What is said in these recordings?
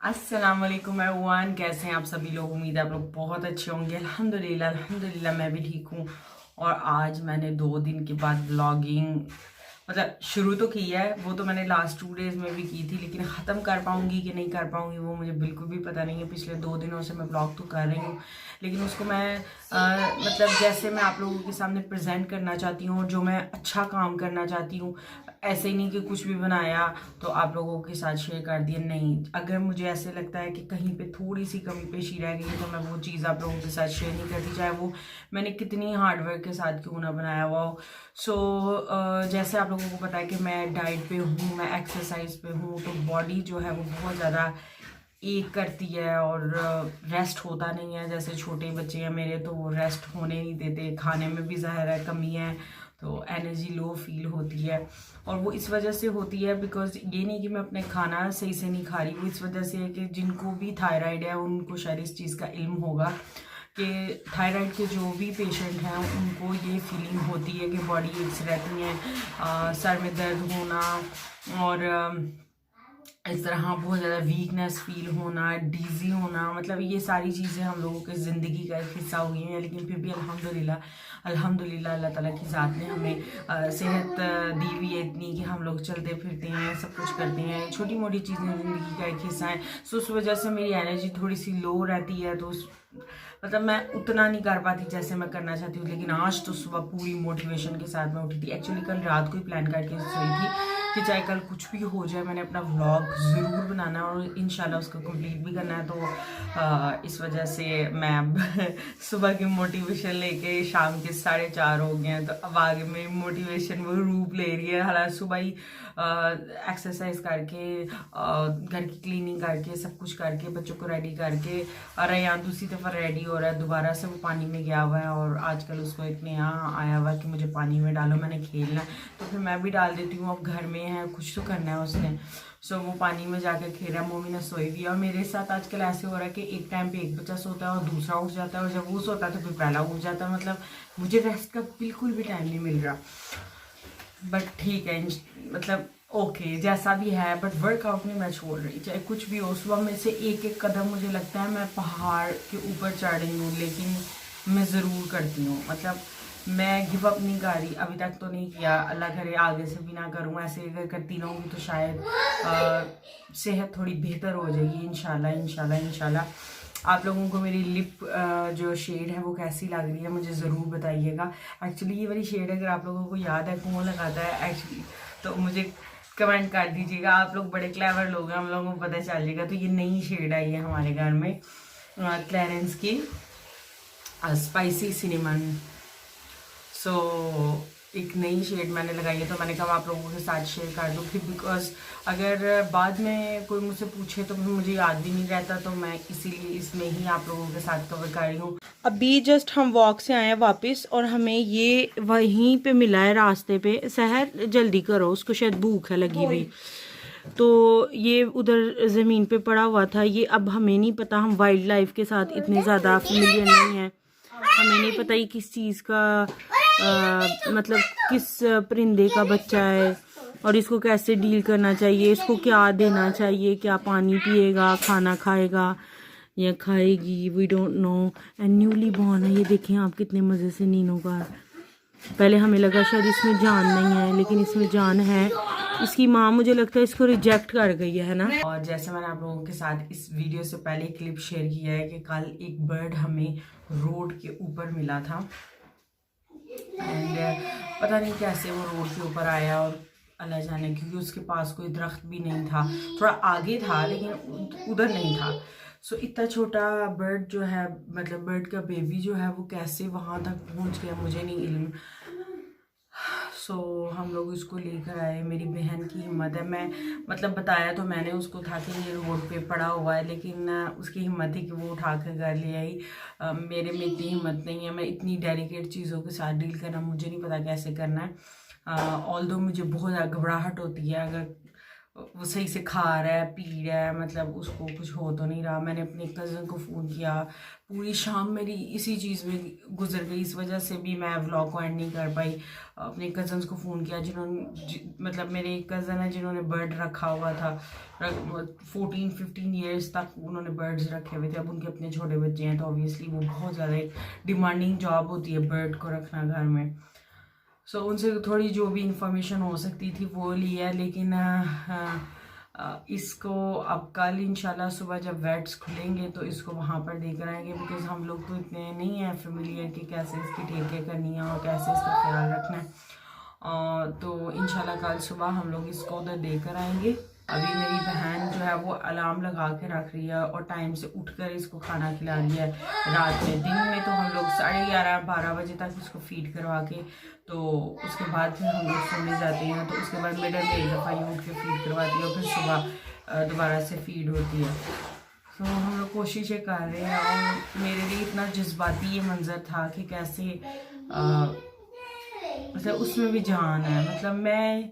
अस्सलाम वालेकुम एवरीवन, कैसे हैं आप सभी लोग। उम्मीद है आप लोग बहुत अच्छे होंगे। अल्हम्दुलिल्लाह अल्हम्दुलिल्लाह मैं भी ठीक हूँ। और आज मैंने 2 दिन के बाद ब्लॉगिंग मतलब शुरू तो की है, वो तो मैंने लास्ट 2 डेज में भी की थी, लेकिन ख़त्म कर पाऊंगी कि नहीं कर पाऊंगी वो मुझे बिल्कुल भी पता नहीं है। पिछले 2 दिनों से मैं ब्लॉग तो कर रही हूँ, लेकिन उसको मैं मतलब जैसे मैं आप लोगों के सामने प्रेजेंट करना चाहती हूँ, जो मैं अच्छा काम करना चाहती हूँ, ऐसे ही नहीं कि कुछ भी बनाया तो आप लोगों के साथ शेयर कर दिया। नहीं, अगर मुझे ऐसे लगता है कि कहीं पे थोड़ी सी कमी पेशी रह गई है तो मैं वो चीज़ आप लोगों के साथ शेयर नहीं करती, चाहे वो मैंने कितनी हार्डवर्क के साथ क्यों ना बनाया हुआ हो। सो जैसे आप लोगों को पता है कि मैं डाइट पे हूँ, मैं एक्सरसाइज पे हूँ, तो बॉडी जो है वो बहुत ज़्यादा एक करती है और रेस्ट होता नहीं है। जैसे छोटे बच्चे हैं मेरे, तो वो रेस्ट होने नहीं देते, खाने में भी ज़ाहिर है कमी है, तो एनर्जी लो फील होती है। और वो इस वजह से होती है बिकॉज ये नहीं कि मैं अपने खाना सही से नहीं खा रही, वो इस वजह से है कि जिनको भी थायराइड है उनको शायद इस चीज़ का इल्म होगा कि थायराइड के जो भी पेशेंट हैं उनको ये फीलिंग होती है कि बॉडी एक्स रहती है, सर में दर्द होना और इस तरह बहुत ज़्यादा वीकनेस फील होना, डीजी होना, मतलब ये सारी चीज़ें हम लोगों की ज़िंदगी का एक हिस्सा हो गई हैं। लेकिन फिर भी अल्हम्दुलिल्लाह अल्हम्दुलिल्लाह अल्लाह ताला की ज़ात ने हमें सेहत दी हुई है इतनी कि हम लोग चलते फिरते हैं, सब कुछ करते हैं, छोटी मोटी चीज़ें ज़िंदगी का एक हिस्सा है। सो उस वजह से मेरी एनर्जी थोड़ी सी लो रहती है, तो मतलब मैं उतना नहीं कर पाती जैसे मैं करना चाहती हूँ। लेकिन आज तो सुबह पूरी मोटिवेशन के साथ मैं उठी थी। एक्चुअली कल रात को ही प्लान करके सोई थी कि चाहे कल कुछ भी हो जाए मैंने अपना व्लॉग ज़रूर बनाना है और इंशाल्लाह उसको कंप्लीट भी करना है। तो इस वजह से मैं अब सुबह की मोटिवेशन लेके शाम के 4:30 हो गए हैं, तो अब आगे मेरी मोटिवेशन वो रूप ले रही है। हालांकि सुबह ही एक्सरसाइज करके घर की क्लीनिंग करके सब कुछ करके बच्चों को रेडी करके, और यहाँ दूसरी दफ़ा रेडी हो रहा है, दोबारा से वो पानी में गया हुआ है और आजकल उसको इतने यहाँ आया हुआ है कि मुझे पानी में डालो, मैंने खेलना है, तो फिर मैं भी डाल देती हूँ। अब घर में है, कुछ तो करना है उसने। सो वो पानी में जाकर खेल रहा है, मम्मी ने सोई भी है। और मेरे साथ आजकल ऐसे हो रहा है कि एक टाइम पे एक बच्चा सोता है और दूसरा उठ जाता है, और जब वो सोता है तो फिर पहला उठ जाता है। मतलब मुझे रेस्ट का बिल्कुल भी टाइम नहीं मिल रहा। बट ठीक है, मतलब ओके जैसा भी है, बट वर्कआउट नहीं मैं छोड़ रही, चाहे कुछ भी हो। सुबह में से एक एक कदम मुझे लगता है मैं पहाड़ के ऊपर चढ़ रही हूँ, लेकिन मैं ज़रूर करती हूँ। मतलब मैं गिव अप नहीं कर रही, अभी तक तो नहीं किया, अल्लाह करे आगे से भी ना करूँ। ऐसे अगर करती रहूँगी तो शायद सेहत थोड़ी बेहतर हो जाएगी इंशाल्लाह इंशाल्लाह इंशाल्लाह। आप लोगों को मेरी लिप जो शेड है वो कैसी लग रही है मुझे ज़रूर बताइएगा। एक्चुअली ये वाली शेड अगर आप लोगों को याद है कौन लगाता है एक्चुअली, तो मुझे कमेंट कर दीजिएगा। आप लोग बड़े क्लेवर लोग हैं, हम लोगों को पता चल जाएगा। तो ये नई शेड आई है हमारे घर में, क्लैरेंस की स्पाइसी सिनेमन। सो एक नई शेड मैंने लगाई है, तो मैंने कहा आप लोगों के साथ शेयर कर दूँ फिर, बिकॉज अगर बाद में कोई मुझसे पूछे तो फिर मुझे याद भी नहीं रहता, तो मैं इसीलिए इसमें ही आप लोगों के साथ कवर कर रही हूँ। अभी जस्ट हम वॉक से आए हैं वापस, और हमें ये वहीं पे मिला है रास्ते पे। सहर जल्दी करो, उसको शायद भूख है लगी हुई। तो ये उधर ज़मीन पे पड़ा हुआ था ये, अब हमें नहीं पता, हम वाइल्ड लाइफ के साथ इतने ज़्यादा फेमिलियर नहीं हैं, हमें नहीं पता ये किस चीज़ का मतलब किस परिंदे का बच्चा है और इसको कैसे डील करना चाहिए, इसको क्या देना चाहिए, क्या पानी पिएगा, खाना खाएगा या खाएगी, we don't know. And newly born है, ये देखें आप कितने मज़े से नीनों का। पहले हमें लगा शायद इसमें जान नहीं है, लेकिन इसमें जान है। इसकी माँ मुझे लगता है इसको रिजेक्ट कर गई है ना। और जैसे मैंने आप लोगों के साथ इस वीडियो से पहले क्लिप शेयर किया है कि कल एक बर्ड हमें रोड के ऊपर मिला था, एंड पता नहीं कैसे वो रोड के ऊपर आया, और अल्लाह जाने, क्योंकि उसके पास कोई दरख्त भी नहीं था, थोड़ा आगे था लेकिन उधर नहीं था। सो इतना छोटा बर्ड जो है, मतलब बर्ड का बेबी जो है, वो कैसे वहाँ तक पहुँच गया मुझे नहीं इल्म। सो हम लोग उसको लेकर आए, मेरी बहन की हिम्मत है। मैं मतलब बताया तो मैंने उसको था कि ये रोड पे पड़ा हुआ है, लेकिन उसकी हिम्मत थी कि वो उठा कर घर ले आई। मेरे में इतनी हिम्मत नहीं है, मैं इतनी डेलिकेट चीज़ों के साथ डील करना मुझे नहीं पता कैसे करना है। ऑल्दो मुझे बहुत ज़्यादा घबराहट होती है अगर वो सही से खा रहा है, पी रहा है, मतलब उसको कुछ हो तो नहीं रहा। मैंने अपने कज़न को फ़ोन किया, पूरी शाम मेरी इसी चीज़ में गुजर गई, इस वजह से भी मैं व्लॉग को एंड नहीं कर पाई। अपने कज़न्स को फ़ोन किया जिन्होंने मतलब मेरे एक कज़न है जिन्होंने बर्ड रखा हुआ था, 14-15 ईयर्स तक उन्होंने बर्ड्स रखे हुए थे। अब उनके अपने छोटे बच्चे हैं तो ऑब्वियसली वो बहुत ज़्यादा एक डिमांडिंग जॉब होती है बर्ड को रखना घर में। सो उनसे थोड़ी जो भी इंफॉर्मेशन हो सकती थी वो ली है, लेकिन इसको अब कल इंशाल्लाह सुबह जब वेट्स खुलेंगे तो इसको वहाँ पर देकर आएंगे, बिकॉज़ हम लोग तो इतने नहीं हैं फेमिलियर कि कैसे इसकी टेक केयर करनी है और कैसे इसका ख्याल रखना है। तो इंशाल्लाह कल सुबह हम लोग इसको उधर देकर आएंगे। अभी मेरी बहन जो है वो अलार्म लगा के रख रही है और टाइम से उठकर इसको खाना खिला रही है रात में। दिन में तो हम लोग 11:30-12 बजे तक इसको फीड करवा के तो उसके बाद फिर हम लोग सोने जाते हैं। तो उसके बाद मिडल में एक दफ़ा ये उठ के फीड करवाती है और फिर सुबह दोबारा से फीड होती है। तो हम लोग कोशिशें कर रहे हैं और मेरे लिए इतना जज्बाती ये मंज़र था कि कैसे मतलब उसमें भी जान है। मतलब मैं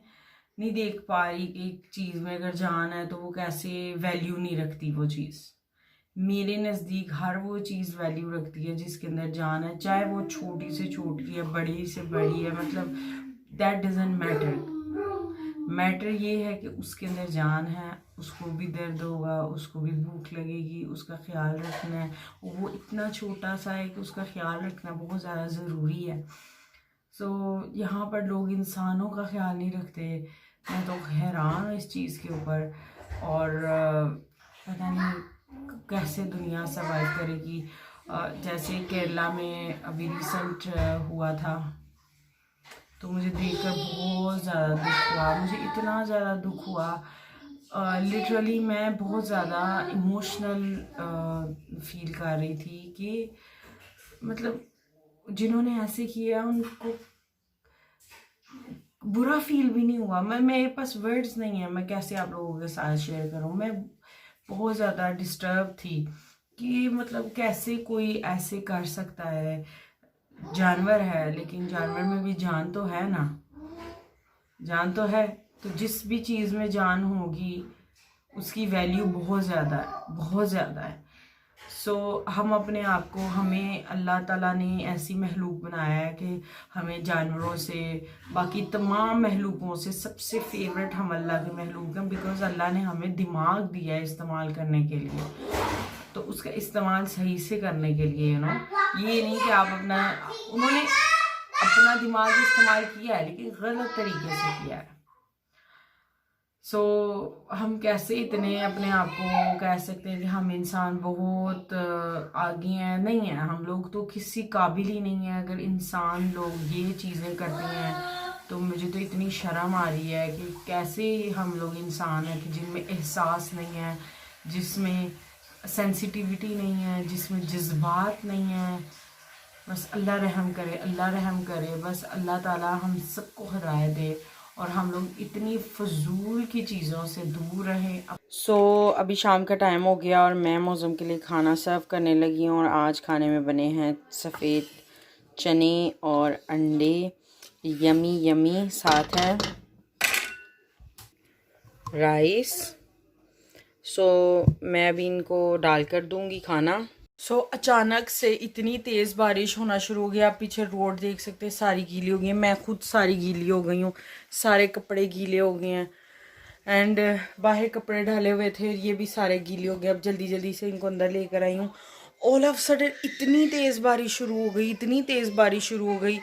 नहीं देख पा रही कि एक चीज़ में अगर जान है तो वो कैसे वैल्यू नहीं रखती वो चीज़। मेरे नज़दीक हर वो चीज़ वैल्यू रखती है जिसके अंदर जान है, चाहे वो छोटी से छोटी है, बड़ी से बड़ी है, मतलब दैट डजंट मैटर। मैटर ये है कि उसके अंदर जान है, उसको भी दर्द होगा, उसको भी भूख लगेगी, उसका ख्याल रखना है। वो इतना छोटा सा है कि उसका ख्याल रखना बहुत ज़्यादा ज़रूरी है। सो यहाँ पर लोग इंसानों का ख्याल नहीं रखते। मैं तो हैरान हूँ इस चीज़ के ऊपर। और पता नहीं कैसे दुनिया सर्वाइव करेगी। जैसे केरला में अभी रिसेंट हुआ था तो मुझे देखकर बहुत ज़्यादा दुख हुआ। मुझे इतना ज़्यादा दुख हुआ, लिटरली मैं बहुत ज़्यादा इमोशनल फील कर रही थी कि मतलब जिन्होंने ऐसे किया उनको बुरा फील भी नहीं हुआ। मेरे पास वर्ड्स नहीं है, मैं कैसे आप लोगों के साथ शेयर करूं। मैं बहुत ज़्यादा डिस्टर्ब थी कि मतलब कैसे कोई ऐसे कर सकता है। जानवर है लेकिन जानवर में भी जान तो है ना, जान तो है। तो जिस भी चीज़ में जान होगी उसकी वैल्यू बहुत ज़्यादा है, बहुत ज़्यादा है। सो हम अपने आप को, हमें अल्लाह ताला ने ऐसी महलूक बनाया है कि हमें जानवरों से, बाकी तमाम महलूकों से सबसे फेवरेट हम अल्लाह के महलूक हैं, बिकॉज अल्लाह ने हमें दिमाग दिया है इस्तेमाल करने के लिए। तो उसका इस्तेमाल सही से करने के लिए ये नहीं कि आप उन्होंने अपना दिमाग इस्तेमाल किया है लेकिन गलत तरीके से किया है। हम कैसे इतने अपने आप को कह सकते हैं कि हम इंसान बहुत आगे हैं? नहीं है, हम लोग तो किसी काबिल ही नहीं है। अगर इंसान लोग ये चीज़ें करते हैं तो मुझे तो इतनी शर्म आ रही है कि कैसे हम लोग इंसान हैं कि जिनमें एहसास नहीं है, जिसमें सेंसिटिविटी नहीं है, जिसमें जज्बात नहीं है। बस अल्लाह रहम करे, अल्लाह रहम करे। बस अल्लाह ताला हम सबको हिदायत दे और हम लोग इतनी फजूल की चीज़ों से दूर रहें। अभी शाम का टाइम हो गया और मैं मौसम के लिए खाना सर्व करने लगी हूँ। और आज खाने में बने हैं सफ़ेद चने और अंडे, यमी यमी। साथ है राइस। मैं अभी इनको डाल कर दूँगी खाना। अचानक से इतनी तेज़ बारिश होना शुरू हो गया। आप पीछे रोड देख सकते हैं, सारी गीली हो गई है। मैं खुद सारी गीली हो गई हूँ, सारे कपड़े गीले हो गए हैं। एंड बाहर कपड़े डाले हुए थे, ये भी सारे गीले हो गए। अब जल्दी जल्दी से इनको अंदर लेकर आई हूँ। ऑल ऑफ सडन इतनी तेज़ बारिश शुरू हो गई, इतनी तेज़ बारिश शुरू हो गई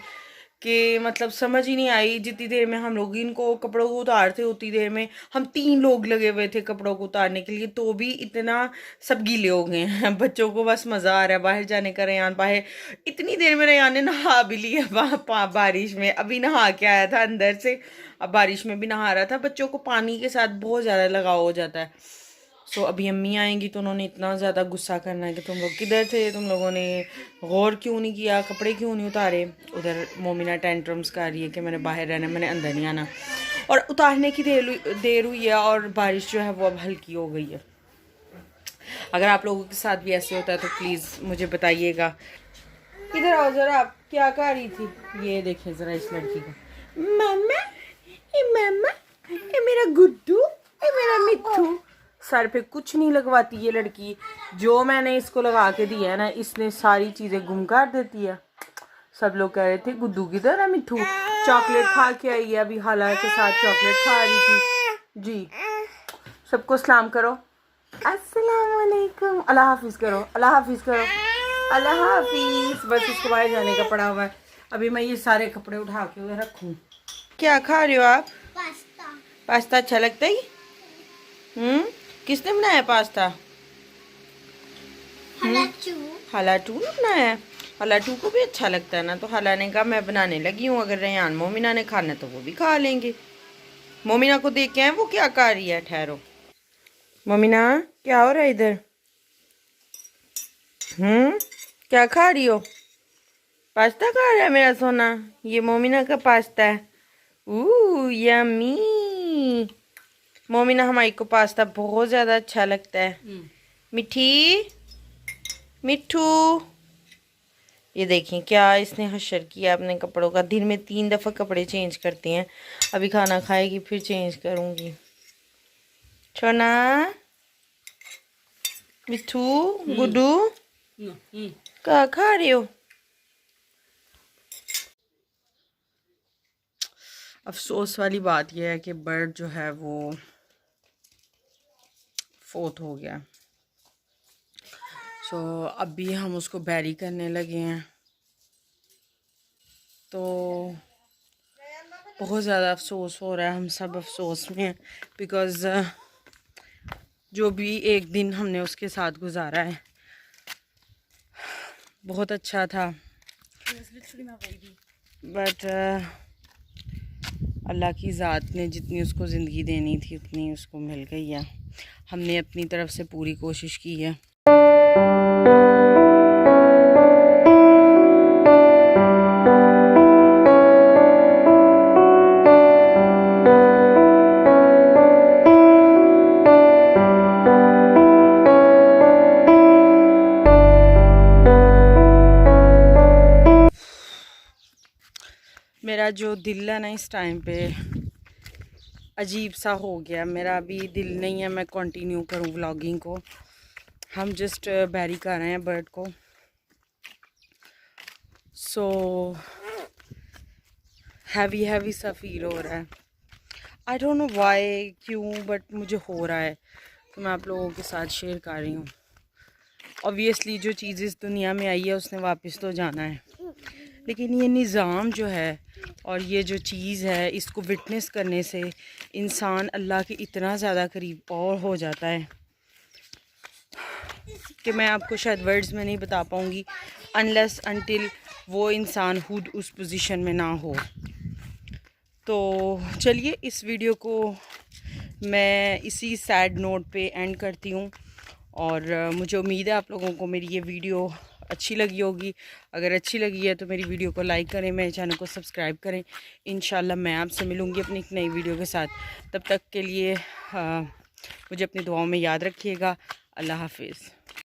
कि मतलब समझ ही नहीं आई। जितनी देर में हम लोग इनको कपड़ों को उतारते उतनी देर में हम 3 लोग लगे हुए थे कपड़ों को उतारने के लिए, तो भी इतना सब गीले हो गए हैं। बच्चों को बस मज़ा आ रहा है बाहर जाने का। रेयान बाहर इतनी देर में रेयान ने नहा भी लिया बारिश में, अभी नहा के आया था अंदर से, अब बारिश में भी नहा रहा था। बच्चों को पानी के साथ बहुत ज़्यादा लगाव हो जाता है। अभी अम्मी आएंगी तो उन्होंने इतना ज़्यादा गुस्सा करना है कि तुम लोग किधर थे, तुम लोगों ने गौर क्यों नहीं किया, कपड़े क्यों नहीं उतारे। उधर मोमिना टेंट्रम्स कर रही है कि मैंने बाहर रहना, मैंने अंदर नहीं आना। और उतारने की देर हुई है और बारिश जो है वो अब हल्की हो गई है। अगर आप लोगों के साथ भी ऐसे होता है तो प्लीज़ मुझे बताइएगा। इधर आओ ज़रा, आप क्या कर रही थी? ये देखिए ज़रा इस लड़की को। मम्मा, ये मेरा गुड्डू, ए मेरा मिट्ठू, सर पे कुछ नहीं लगवाती ये लड़की। जो मैंने इसको लगा के दिया है ना, इसने सारी चीज़ें गुम कर देती है। सब लोग कह रहे थे गुड्डू किधर है मिट्ठू, चॉकलेट खा के आई है अभी, हाला के साथ चॉकलेट खा रही थी जी। सबको सलाम करो, अस्सलाम वालेकुम, अल्लाह हाफिज करो, अल्लाह हाफिज करो, अल्लाह हाफिज। बस इसको बाहर जाने का पड़ा हुआ है। अभी मैं ये सारे कपड़े उठा के उधर रखूँ। क्या खा रहे हो आप? पास्ता। पास्ता अच्छा लगता है? किसने बनाया पास्ता? हलाटू ने बनाया है। हलाटू को भी अच्छा लगता है ना, तो हला ने कहा मैं बनाने लगी हूँ, अगर रेहान मोमिना ने खाना तो वो भी खा लेंगे। मोमिना को देख के आए वो क्या खा रही है, ठहरो। मोमिना क्या हो रहा है इधर? क्या खा रही हो? पास्ता खा रहा है मेरा सोना, ये मोमिना का पास्ता है। यम्मी। मोमिना हमारी को पास्ता बहुत ज़्यादा अच्छा लगता है। मिठी मिट्ठू, ये देखें क्या इसने हशर किया अपने कपड़ों का। दिन में 3 दफ़ा कपड़े चेंज करती हैं। अभी खाना खाएगी फिर चेंज करूँगी। छोना, मिट्ठू, गुड्डू, क्या खा रहे हो? अफसोस वाली बात यह है कि बर्ड जो है वो फोत हो गया। सो अभी हम उसको बैरी करने लगे हैं, तो बहुत ज़्यादा अफसोस हो रहा है। हम सब अफसोस में हैं बिकॉज़ जो भी एक दिन हमने उसके साथ गुजारा है बहुत अच्छा था, बट अल्लाह की ज़ात ने जितनी उसको ज़िंदगी देनी थी उतनी उसको मिल गई है। हमने अपनी तरफ से पूरी कोशिश की है। मेरा जो दिल है ना इस टाइम पे अजीब सा हो गया। मेरा अभी दिल नहीं है मैं कंटिन्यू करूं व्लॉगिंग को। हम जस्ट बैरी कर रहे हैं बर्ड को। सो हैवी सा फील हो रहा है। आई डोंट नो वाई क्यों, बट मुझे हो रहा है तो मैं आप लोगों के साथ शेयर कर रही हूँ। ऑब्वियसली जो चीज़ इस दुनिया में आई है उसने वापस तो जाना है, लेकिन ये निज़ाम जो है और ये जो चीज़ है इसको विटनेस करने से इंसान अल्लाह के इतना ज़्यादा करीब और हो जाता है कि मैं आपको शायद वर्ड्स में नहीं बता पाऊँगी अनलेस अनटिल वो इंसान खुद उस पोजीशन में ना हो। तो चलिए इस वीडियो को मैं इसी सैड नोट पे एंड करती हूँ, और मुझे उम्मीद है आप लोगों को मेरी ये वीडियो अच्छी लगी होगी। अगर अच्छी लगी है तो मेरी वीडियो को लाइक करें, मेरे चैनल को सब्सक्राइब करें। इंशाल्लाह मैं आपसे मिलूँगी अपनी एक नई वीडियो के साथ। तब तक के लिए मुझे अपनी दुआओं में याद रखिएगा। अल्लाह हाफिज़।